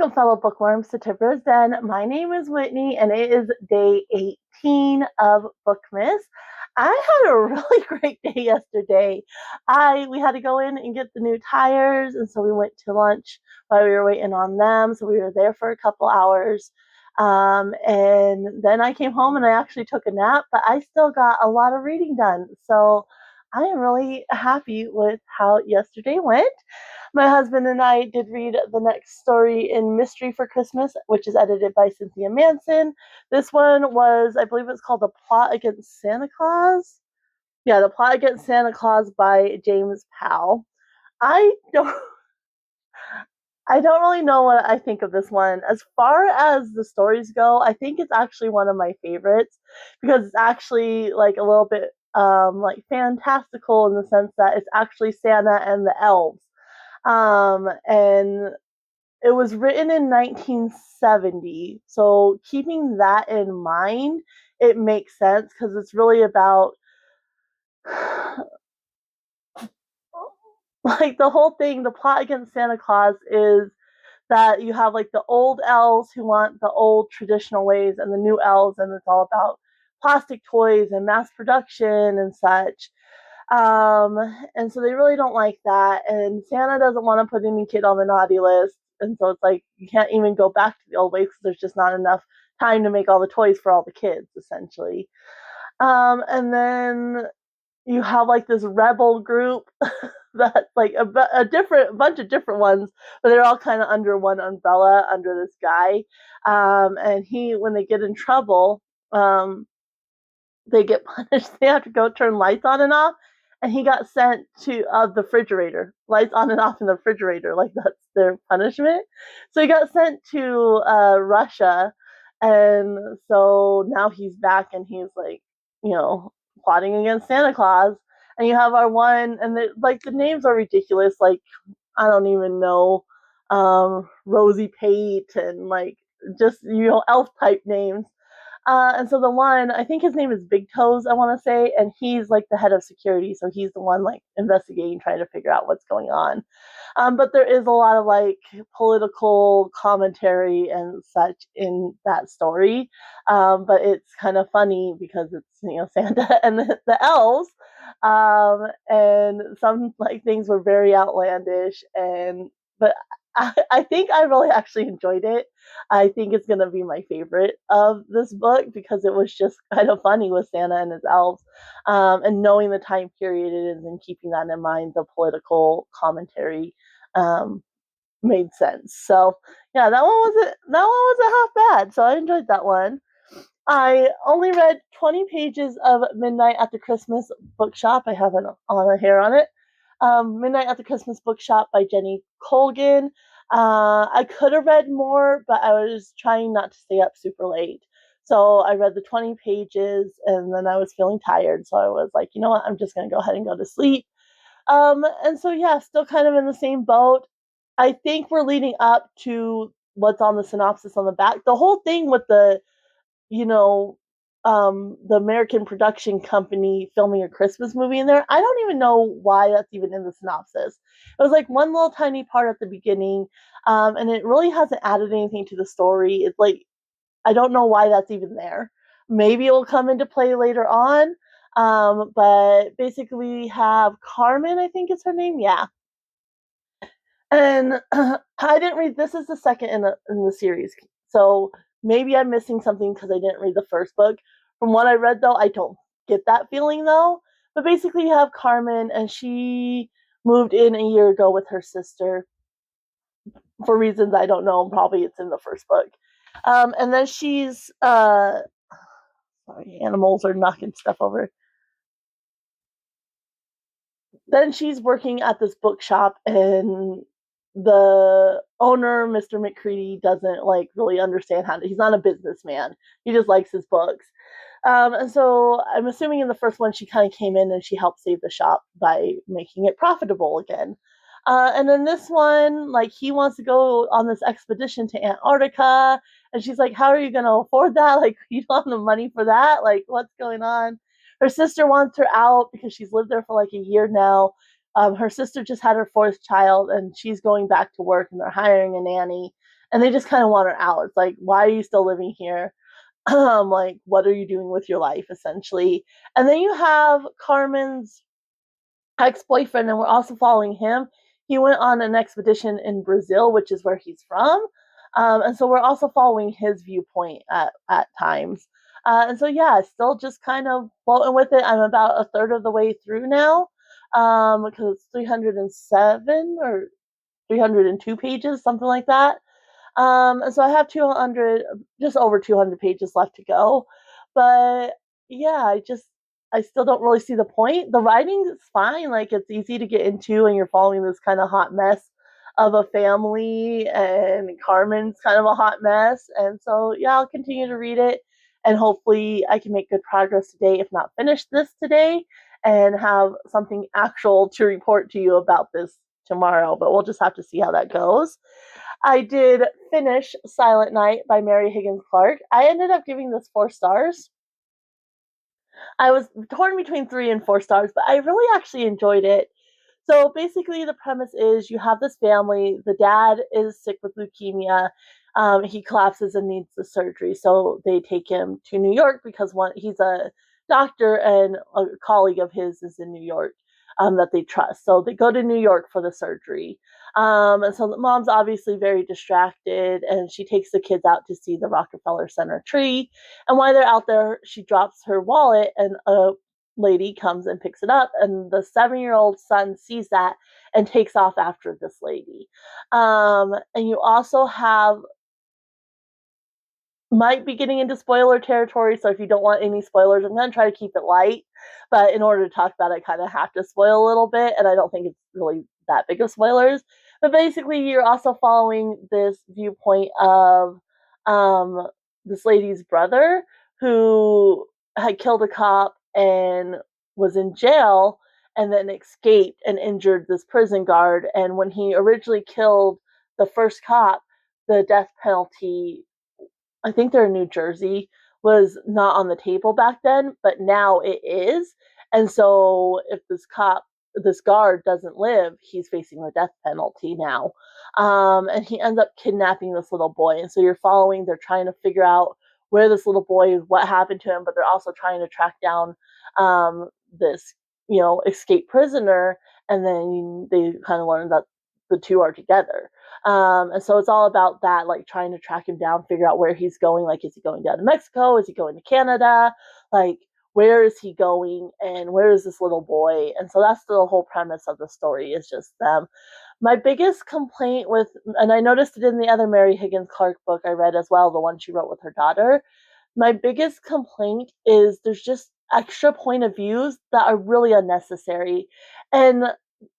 Welcome, fellow bookworms, to Tipra's Den. My name is Whitney, and it is day 18 of Bookmas. I had a really great day yesterday. We had to go in and get the new tires, and so we went to lunch while we were waiting on them. So we were there for a couple hours. And then I came home and I actually took a nap, but I still got a lot of reading done. So I am really happy with how yesterday went. My husband and I did read the next story in Mystery for Christmas, which is edited by Cynthia Manson. This one was, I believe it's called The Plot Against Santa Claus. Yeah, The Plot Against Santa Claus by James Powell. I don't really know what I think of this one. As far as the stories go, I think it's actually one of my favorites because it's actually like a little bit like fantastical in the sense that it's actually Santa and the elves. And it was written in 1970. So keeping that in mind, it makes sense because it's really about like the whole thing. The plot against Santa Claus is that you have like the old elves who want the old traditional ways and the new elves, and it's all about plastic toys and mass production and such. And so they really don't like that. And Santa doesn't want to put any kid on the naughty list. And so it's like you can't even go back to the old ways because there's just not enough time to make all the toys for all the kids, essentially. And then you have like this rebel group that's like a bunch of different ones, but they're all kind of under one umbrella under this guy. And when they get in trouble, they get punished. They have to go turn lights on and off. And he got sent to the refrigerator, lights on and off in the refrigerator, like that's their punishment. So he got sent to Russia, and so now he's back and he's like, plotting against Santa Claus. And you have our one, and like the names are ridiculous. Like I don't even know, Rosie Pate and like just elf type names. And so the one, I think his name is Big Toes, I want to say, and he's like the head of security, so he's the one like investigating, trying to figure out what's going on. But there is a lot of like political commentary and such in that story. But it's kind of funny because it's Santa and the elves, and some like things were very outlandish, but I think I really actually enjoyed it. I think it's going to be my favorite of this book because it was just kind of funny with Santa and his elves, and knowing the time period it is and keeping that in mind, the political commentary made sense. So yeah, that one wasn't half bad. So I enjoyed that one. I only read 20 pages of Midnight at the Christmas Bookshop. I have on a hair on it. Midnight at the Christmas Bookshop by Jenny Colgan. I could have read more, but I was trying not to stay up super late. So I read the 20 pages and then I was feeling tired. So I was like, you know what? I'm just going to go ahead and go to sleep. And so, yeah, still kind of in the same boat. I think we're leading up to what's on the synopsis on the back. The whole thing with the American production company filming a Christmas movie in there. I don't even know why that's even in the synopsis. It was like one little tiny part at the beginning, and it really hasn't added anything to the story. It's like, I don't know why that's even there. Maybe it will come into play later on. But basically we have Carmen, I think is her name. Yeah. And I didn't read, this is the second in the series. So maybe I'm missing something because I didn't read the first book. From what I read, though, I don't get that feeling, though. But basically, you have Carmen, and she moved in a year ago with her sister for reasons I don't know. Probably it's in the first book. And then she's, sorry, animals are knocking stuff over. Then she's working at this bookshop, and the owner, Mr. McCready, doesn't like really understand he's not a businessman. He just likes his books. And so I'm assuming in the first one she kind of came in and she helped save the shop by making it profitable again. And then this one, like he wants to go on this expedition to Antarctica, and she's like, "How are you going to afford that? Like, you don't have the money for that. Like, what's going on?" Her sister wants her out because she's lived there for like a year now. Her sister just had her fourth child, and she's going back to work, and they're hiring a nanny. and they just kind of want her out. It's like, why are you still living here? Like, what are you doing with your life, essentially? And then you have Carmen's ex-boyfriend, and we're also following him. He went on an expedition in Brazil, which is where he's from, and so we're also following his viewpoint at times. And so yeah, still just kind of floating with it. I'm about a third of the way through now, because it's 307 or 302 pages, something like that. And so I have 200, just over 200 pages left to go. But yeah, I still don't really see the point. The writing is fine. Like, it's easy to get into, and you're following this kind of hot mess of a family, and Carmen's kind of a hot mess. And so, yeah, I'll continue to read it, and hopefully I can make good progress today, if not finish this today, and have something actual to report to you about this tomorrow. But we'll just have to see how that goes. I did finish Silent Night by Mary Higgins Clark. I ended up giving this 4 stars. I was torn between 3 and 4 stars, but I really actually enjoyed it. So basically, the premise is you have this family. The dad is sick with leukemia. He collapses and needs the surgery. So they take him to New York because he's a doctor, and a colleague of his is in New York, that they trust. So they go to New York for the surgery. And so the mom's obviously very distracted, and she takes the kids out to see the Rockefeller Center tree. And while they're out there, she drops her wallet, and a lady comes and picks it up, and the 7-year-old son sees that and takes off after this lady. And you also have, might be getting into spoiler territory, so if you don't want any spoilers, I'm going to try to keep it light, but in order to talk about it, I kind of have to spoil a little bit, and I don't think it's really that big of spoilers. But basically, you're also following this viewpoint of this lady's brother, who had killed a cop and was in jail, and then escaped and injured this prison guard. And when he originally killed the first cop, the death penalty, I think they're in New Jersey, was not on the table back then, but now it is. And so if this guard doesn't live, he's facing the death penalty now. And he ends up kidnapping this little boy. And so you're following, they're trying to figure out where this little boy is, what happened to him, but they're also trying to track down this, escaped prisoner. And then they kind of learn that the two are together. And so it's all about that, like trying to track him down, figure out where he's going. Like, is he going down to Mexico? Is he going to Canada? Like, where is he going? And where is this little boy? And so that's the whole premise of the story, is just them. My biggest complaint with, and I noticed it in the other Mary Higgins Clark book I read as well, the one she wrote with her daughter. My biggest complaint is there's just extra point of views that are really unnecessary. And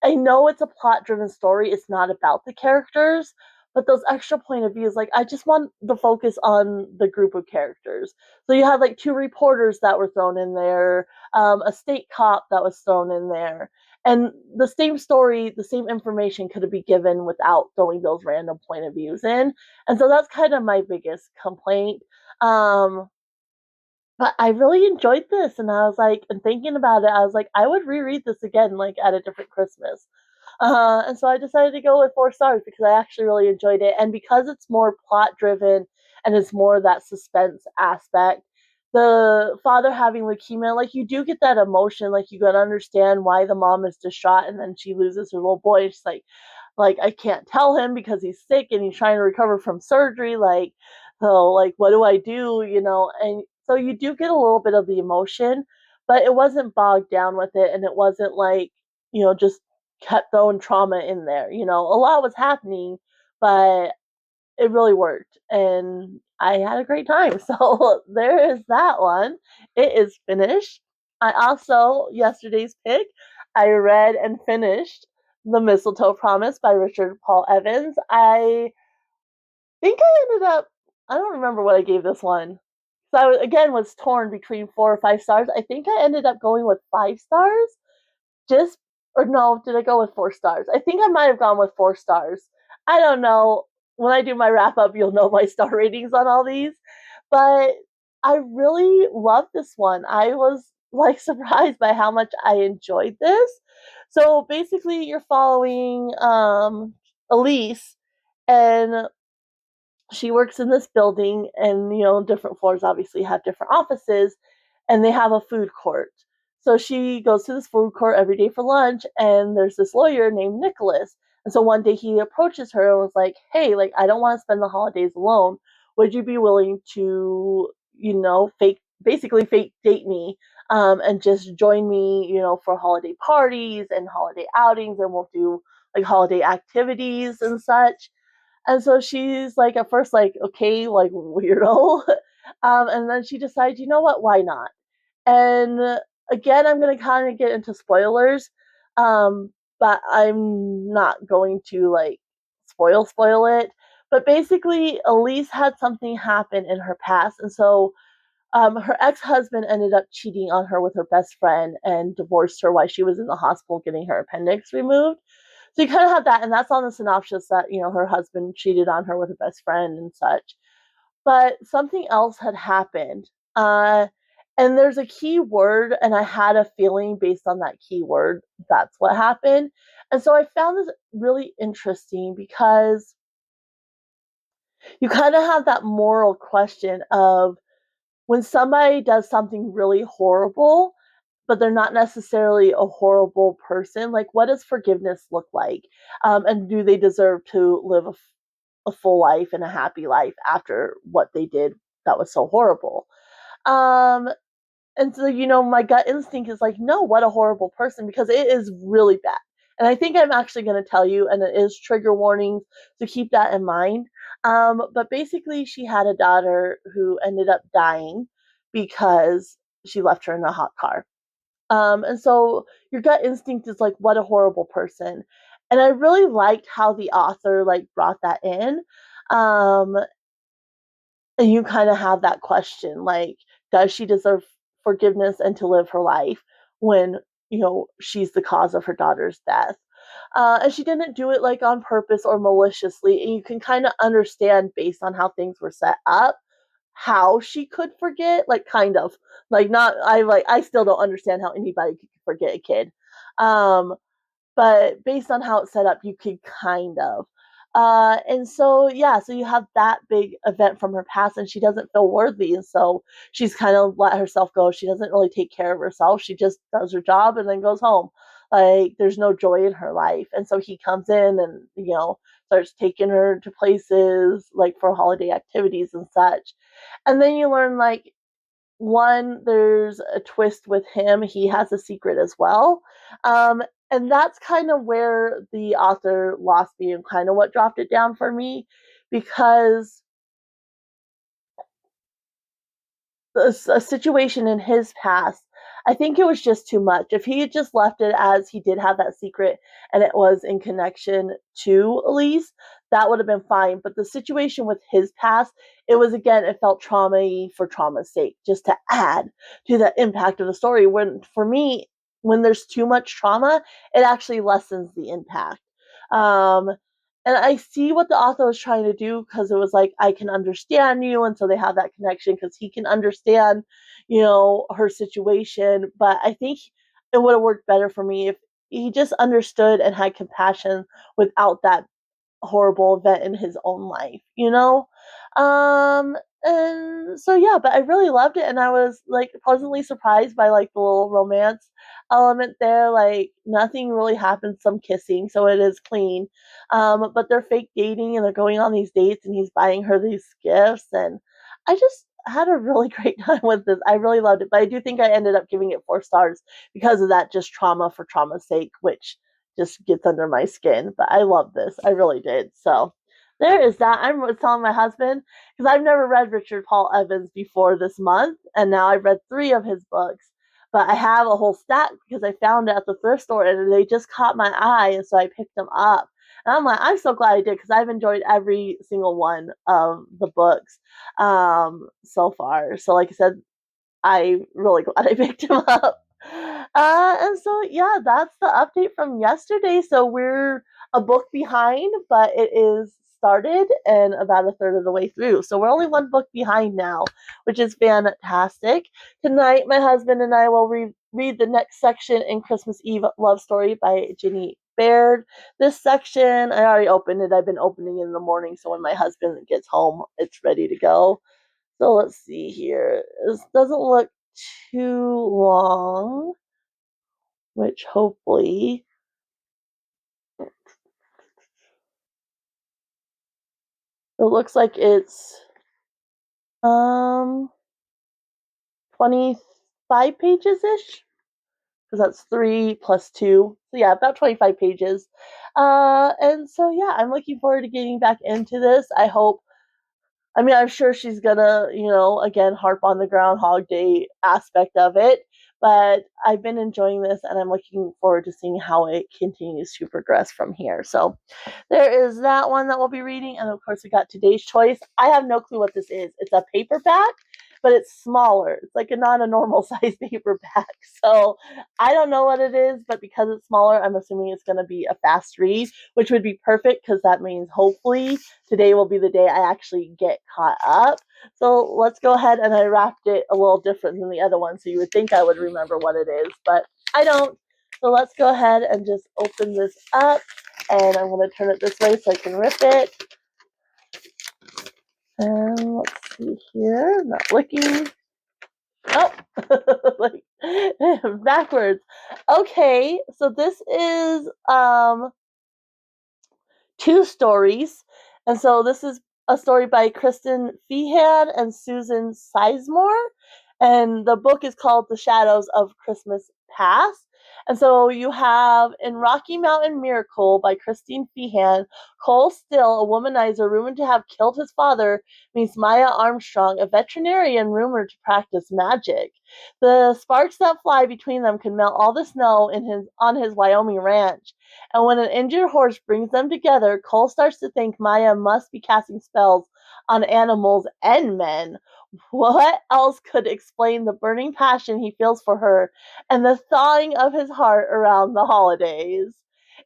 I know it's a plot driven story, it's not about the characters, but those extra point of views, like, I just want the focus on the group of characters. So you had like 2 reporters that were thrown in there, a state cop that was thrown in there. And the same story, the same information could have been given without throwing those random point of views in. And so that's kind of my biggest complaint. Um, but I really enjoyed this, and I was like, and thinking about it, I was like, I would reread this again, like at a different Christmas. And so I decided to go with 4 stars because I actually really enjoyed it, and because it's more plot driven and it's more that suspense aspect. The father having leukemia, like, you do get that emotion, like you gotta understand why the mom is distraught, and then she loses her little boy. She's like, I can't tell him because he's sick and he's trying to recover from surgery. Like, so, like, what do I do? And so you do get a little bit of the emotion, but it wasn't bogged down with it, and it wasn't like, just kept throwing trauma in there. A lot was happening, but it really worked, and I had a great time. So there is that one. It is finished. I also, yesterday's pick, I read and finished The Mistletoe Promise by Richard Paul Evans. I think I ended up, I don't remember what I gave this one. So I, again, was torn between 4 or 5 stars. I think I ended up going with 5 stars, just, or no, did I go with 4 stars? I think I might have gone with 4 stars. I don't know. When I do my wrap up, you'll know my star ratings on all these. But I really loved this one. I was like surprised by how much I enjoyed this. So basically, you're following Elise, and she works in this building, and different floors obviously have different offices, and they have a food court. So she goes to this food court every day for lunch, and there's this lawyer named Nicholas. And so one day he approaches her and was like, "Hey, like, I don't want to spend the holidays alone. Would you be willing to, basically fake date me, and just join me, for holiday parties and holiday outings, and we'll do like holiday activities and such." And so she's like, at first, like, okay, like, weirdo. And then she decides, you know what, why not? And again, I'm going to kind of get into spoilers, um, but I'm not going to like spoil it. But basically, Elise had something happen in her past. And so her ex husband ended up cheating on her with her best friend and divorced her while she was in the hospital getting her appendix removed. So you kind of have that, and that's on the synopsis that her husband cheated on her with her best friend and such. But something else had happened, and there's a key word, and I had a feeling based on that key word that's what happened. And so I found this really interesting because you kind of have that moral question of when somebody does something really horrible, but they're not necessarily a horrible person, like, what does forgiveness look like? And do they deserve to live a full life and a happy life after what they did that was so horrible? Um, and so, my gut instinct is like, no, what a horrible person, because it is really bad. And I think I'm actually going to tell you, and it is trigger warnings, so keep that in mind. But basically, she had a daughter who ended up dying because she left her in a hot car. And so your gut instinct is like, what a horrible person. And I really liked how the author like brought that in. Um, and you kind of have that question, like, does she deserve forgiveness and to live her life when she's the cause of her daughter's death? And she didn't do it like on purpose or maliciously, and you can kind of understand based on how things were set up how she could forget, like, kind of, like, not, I still don't understand how anybody could forget a kid, um but based on how it's set up, you could kind of. And so, yeah, so you have that big event from her past, and she doesn't feel worthy. And so she's kind of let herself go. She doesn't really take care of herself. She just does her job and then goes home. Like, there's no joy in her life. And so he comes in and, starts taking her to places like for holiday activities and such. And then you learn, like, one, there's a twist with him. He has a secret as well. Um, and that's kind of where the author lost me and kind of what dropped it down for me, because a situation in his past, I think it was just too much. If he had just left it as he did have that secret and it was in connection to Elise, that would have been fine. But the situation with his past, it was, again, it felt trauma for trauma's sake, just to add to the impact of the story. When, for me, when there's too much trauma, it actually lessens the impact. Um, and I see what the author was trying to do, because it was like, I can understand you, and so they have that connection because he can understand, her situation. But I think it would have worked better for me if he just understood and had compassion without that horrible event in his own life. And so, yeah, but I really loved it, and I was like pleasantly surprised by like the little romance element there. Like, nothing really happens, some kissing, so it is clean. But they're fake dating and they're going on these dates, and he's buying her these gifts, and I just had a really great time with this. I really loved it, but I do think I ended up giving it 4 stars because of that, just trauma for trauma's sake, which just gets under my skin. But I love this. I really did. So there is that. I was telling my husband, because I've never read Richard Paul Evans before this month, and now I've read 3 of his books. But I have a whole stack because I found it at the thrift store and they just caught my eye, and so I picked them up. And I'm like, I'm so glad I did, because I've enjoyed every single one of the books so far. So, like I said, I really glad I picked him up. And so, yeah, that's the update from yesterday. So we're a book behind, but it is started and about a third of the way through. So we're only 1 book behind now, which is fantastic. Tonight, my husband and I will read the next section in Christmas Eve Love Story by Ginny Baird. This section, I already opened it. I've been opening in the morning, so when my husband gets home, it's ready to go. So let's see here. This doesn't look too long, which hopefully... It looks like it's 25 pages-ish, because that's 3 plus 2. So yeah, about 25 pages. And so yeah, I'm looking forward to getting back into this. I'm sure she's gonna, again, harp on the Groundhog Day aspect of it, but I've been enjoying this and I'm looking forward to seeing how it continues to progress from here. So there is that one that we'll be reading, and of course we got today's choice. I have no clue what this is. It's a paperback, but it's smaller. It's like not a normal size paperback. So I don't know what it is, but because it's smaller, I'm assuming it's going to be a fast read, which would be perfect because that means hopefully today will be the day I actually get caught up. So let's go ahead, and I wrapped it a little different than the other one, so you would think I would remember what it is, but I don't. So let's go ahead and just open this up, and I'm going to turn it this way so I can rip it. And let's see here. I'm not looking. Oh, like backwards. Okay, so this is 2 stories. And so this is a story by Kristen Feehan and Susan Sizemore. And the book is called The Shadows of Christmas Past. And so you have In Rocky Mountain Miracle by Christine Feehan, Cole Still, a womanizer rumored to have killed his father, meets Maya Armstrong, a veterinarian rumored to practice magic. The sparks that fly between them can melt all the snow on his Wyoming ranch. And when an injured horse brings them together, Cole starts to think Maya must be casting spells on animals and men. What else could explain the burning passion he feels for her and the thawing of his heart around the holidays?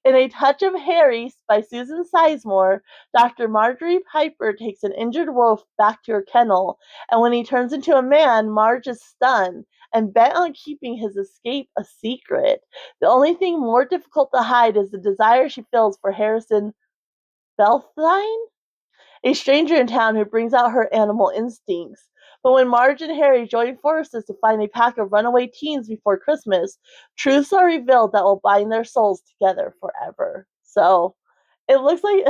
In A Touch of Harry by Susan Sizemore, Dr. Marjorie Piper takes an injured wolf back to her kennel, and when he turns into a man, Marge is stunned and bent on keeping his escape a secret. The only thing more difficult to hide is the desire she feels for Harrison Belthine, a stranger in town who brings out her animal instincts. But when Marge and Harry join forces to find a pack of runaway teens before Christmas, truths are revealed that will bind their souls together forever. So it sounds like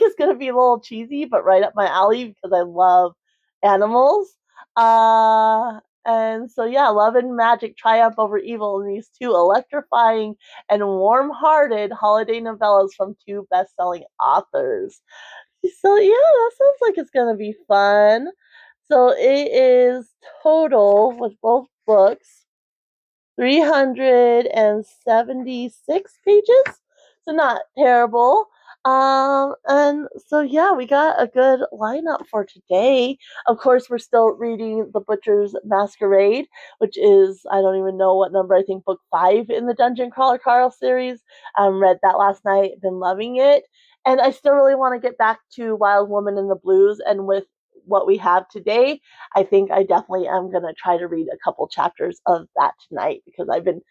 it's going to be a little cheesy, but right up my alley because I love animals. And so, yeah, love and magic triumph over evil in these 2 electrifying and warm-hearted holiday novellas from 2 best-selling authors. So, yeah, that sounds like it's going to be fun. So it is total with both books 376 pages. So not terrible. And so yeah, we got a good lineup for today. Of course, we're still reading The Butcher's Masquerade, which is, I don't even know what number, I think book 5 in the Dungeon Crawler Carl series. Read that last night, been loving it. And I still really want to get back to Wild Woman in the Blues, and with what we have today, I think I definitely am going to try to read a couple chapters of that tonight because I've been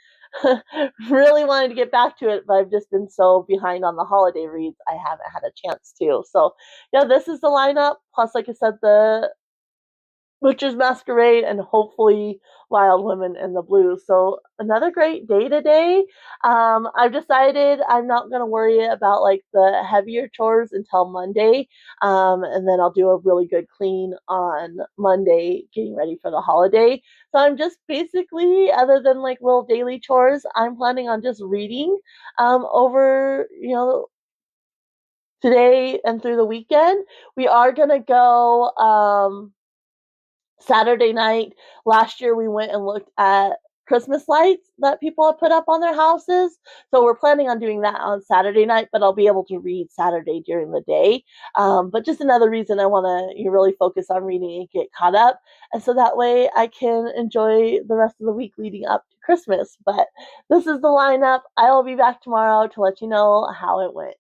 really wanting to get back to it, but I've just been so behind on the holiday reads, I haven't had a chance to. So, yeah, this is the lineup. Plus, like I said, the Butcher's Masquerade, and hopefully Wild Women in the Blues. So another great day today. I've decided I'm not going to worry about like the heavier chores until Monday, and then I'll do a really good clean on Monday, getting ready for the holiday. So I'm just basically, other than like little daily chores, I'm planning on just reading over, today and through the weekend. We are going to go Saturday night. Last year we went and looked at Christmas lights that people have put up on their houses. So we're planning on doing that on Saturday night, but I'll be able to read Saturday during the day. But just another reason I want to really focus on reading and get caught up. And so that way I can enjoy the rest of the week leading up to Christmas. But this is the lineup. I will be back tomorrow to let you know how it went.